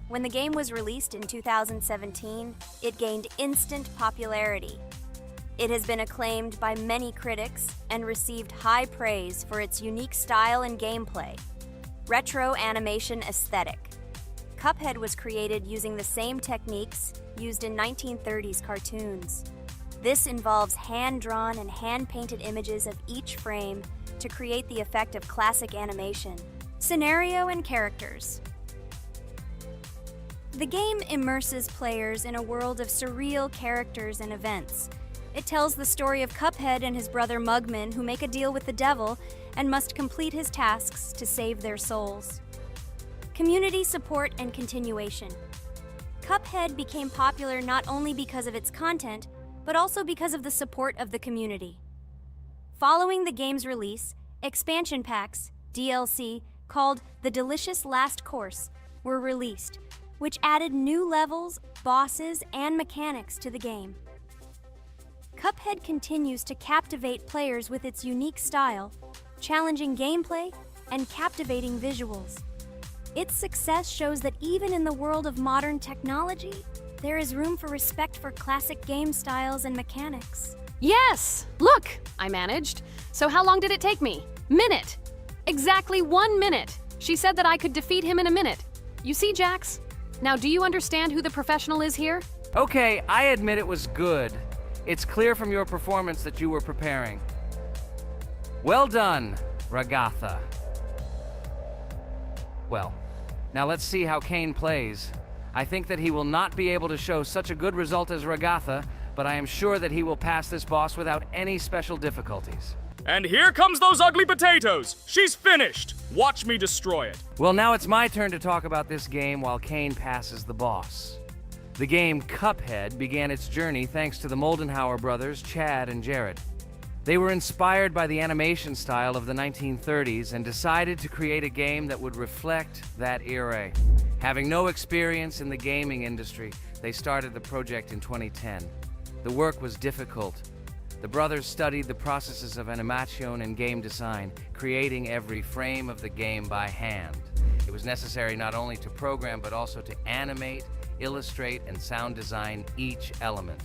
S2: When the game was released in 2017, it gained instant popularity. It has been acclaimed by many critics and received high praise for its unique style and gameplay. Retro animation aesthetic. Cuphead was created using the same techniques used in 1930s cartoons. This involves hand-drawn and hand-painted images of each frame to create the effect of classic animation. Scenario and characters. The game immerses players in a world of surreal characters and events. It tells the story of Cuphead and his brother Mugman, who make a deal with the devil and must complete his tasks to save their souls. Community support and continuation. Cuphead became popular not only because of its content, but also because of the support of the community. Following the game's release, expansion packs, DLC, called The Delicious Last Course, were released, which added new levels, bosses, and mechanics to the game. Cuphead continues to captivate players with its unique style, challenging gameplay, and captivating visuals. Its success shows that even in the world of modern technology, there is room for respect for classic game styles and mechanics.
S3: Yes! Look! I managed. So how long did it take me? Minute! Exactly 1 minute! She said that I could defeat him in a minute. You see, Jax? Now do you understand who the professional is here?
S1: Okay, I admit it was good. It's clear from your performance that you were preparing. Well done, Ragatha. Well, now let's see how Kane plays. I think that he will not be able to show such a good result as Ragatha, but I am sure that he will pass this boss without any special difficulties.
S4: And here comes those ugly potatoes! She's finished! Watch me destroy it.
S1: Well, now it's my turn to talk about this game while Kane passes the boss. The game Cuphead began its journey thanks to the Moldenhauer brothers, Chad and Jared. They were inspired by the animation style of the 1930s and decided to create a game that would reflect that era. Having no experience in the gaming industry, they started the project in 2010. The work was difficult. The brothers studied the processes of animation and game design, creating every frame of the game by hand. It was necessary not only to program, but also to animate, illustrate, and sound design each element.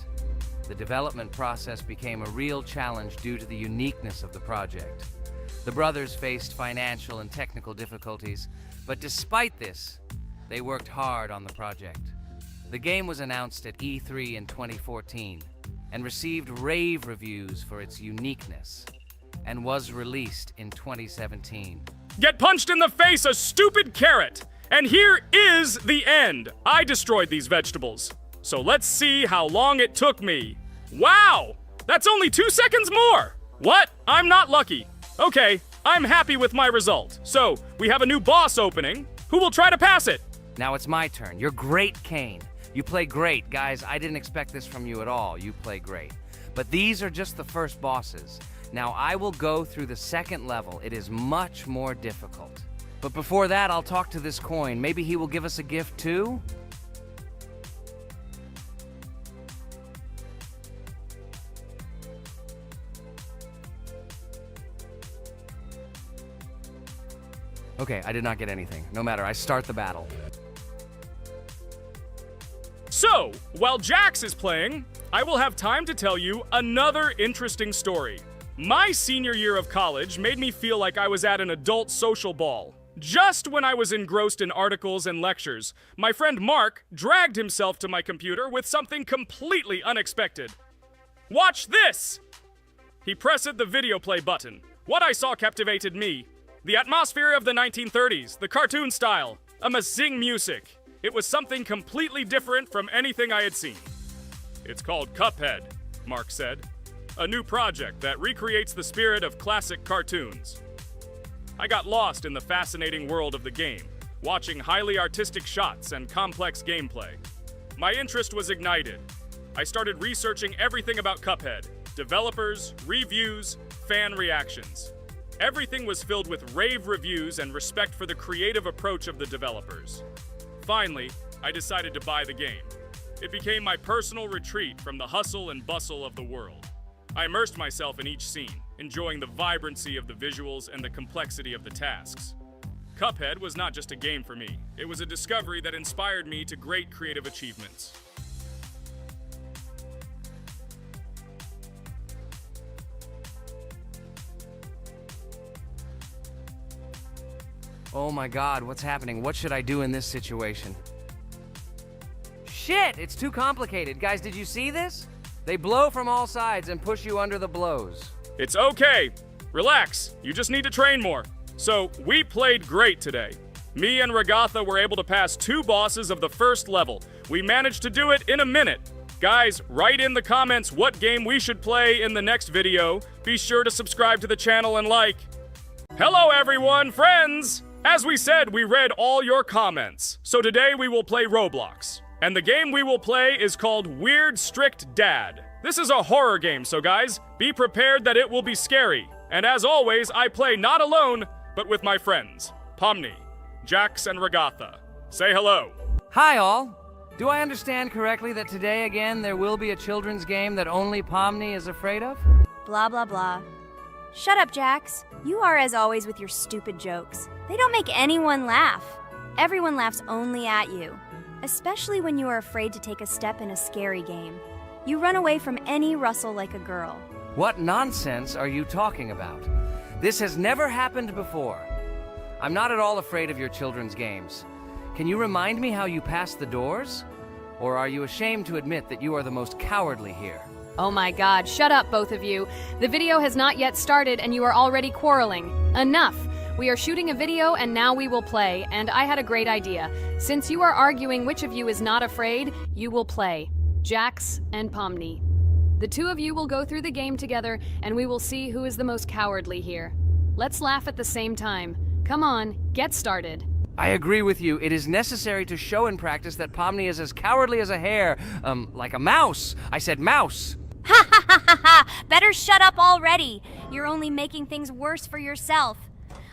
S1: The development process became a real challenge due to the uniqueness of the project. The brothers faced financial and technical difficulties, but despite this, they worked hard on the project. The game was announced at E3 in 2014 and received rave reviews for its uniqueness, and was released in 2017.
S4: Get punched in the face, a stupid carrot! And here is the end. I destroyed these vegetables. So let's see how long it took me. Wow! That's only 2 seconds more! What? I'm not lucky. Okay, I'm happy with my result. So, we have a new boss opening. Who will try to pass it?
S1: Now it's my turn. You're great, Kane. You play great. Guys, I didn't expect this from you at all. You play great. But these are just the first bosses. Now I will go through the second level. It is much more difficult. But before that, I'll talk to this coin. Maybe he will give us a gift too? Okay, I did not get anything. No matter, I start the battle.
S4: So, while Jax is playing, I will have time to tell you another interesting story. My senior year of college made me feel like I was at an adult social ball. Just when I was engrossed in articles and lectures, my friend Mark dragged himself to my computer with something completely unexpected. Watch this! He pressed the video play button. What I saw captivated me. The atmosphere of the 1930s, the cartoon style, amazing music. It was something completely different from anything I had seen. It's called Cuphead, Mark said. A new project that recreates the spirit of classic cartoons. I got lost in the fascinating world of the game, watching highly artistic shots and complex gameplay. My interest was ignited. I started researching everything about Cuphead, developers, reviews, fan reactions. Everything was filled with rave reviews and respect for the creative approach of the developers. Finally, I decided to buy the game. It became my personal retreat from the hustle and bustle of the world. I immersed myself in each scene, enjoying the vibrancy of the visuals and the complexity of the tasks. Cuphead was not just a game for me. It was a discovery that inspired me to great creative achievements.
S1: Oh my God, what's happening? What should I do in this situation? Shit, it's too complicated. Guys, did you see this? They blow from all sides and push you under the blows.
S4: It's okay. Relax. You just need to train more. So, we played great today. Me and Ragatha were able to pass 2 bosses of the first level. We managed to do it in a minute. Guys, write in the comments what game we should play in the next video. Be sure to subscribe to the channel and like. Hello everyone, friends! As we said, we read all your comments. So today we will play Roblox. And the game we will play is called Weird Strict Dad. This is a horror game, so guys, be prepared that it will be scary. And as always, I play not alone, but with my friends, Pomni, Jax, and Ragatha. Say hello.
S1: Hi all. Do I understand correctly that today again there will be a children's game that only Pomni is afraid of?
S2: Blah, blah, blah. Shut up, Jax. You are as always with your stupid jokes. They don't make anyone laugh. Everyone laughs only at you. Especially when you are afraid to take a step in a scary game. You run away from any rustle like a girl.
S1: What nonsense are you talking about? This has never happened before. I'm not at all afraid of your children's games. Can you remind me how you passed the doors? Or are you ashamed to admit that you are the most cowardly here?
S3: Oh my god, shut up, both of you. The video has not yet started and you are already quarreling. Enough! We are shooting a video and now we will play, and I had a great idea. Since you are arguing which of you is not afraid, you will play. Jax and Pomni. The two of you will go through the game together and we will see who is the most cowardly here. Let's laugh at the same time. Come on, get started.
S1: I agree with you. It is necessary to show in practice that Pomni is as cowardly as a hare. Like a mouse. I said mouse.
S2: Ha ha ha ha ha! Better shut up already. You're only making things worse for yourself.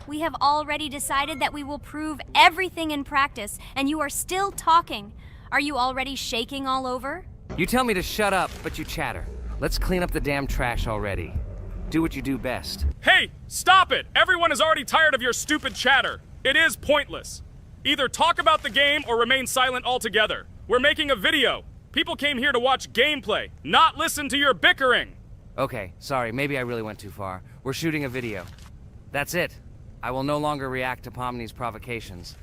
S2: We have already decided that we will prove everything in practice, and you are still talking. Are you already shaking all over?
S1: You tell me to shut up, but you chatter. Let's clean up the damn trash already. Do what you do best.
S4: Hey, stop it! Everyone is already tired of your stupid chatter. It is pointless. Either talk about the game or remain silent altogether. We're making a video. People came here to watch gameplay, not listen to your bickering.
S1: Okay, sorry, maybe I really went too far. We're shooting a video. That's it. I will no longer react to Pomni's provocations.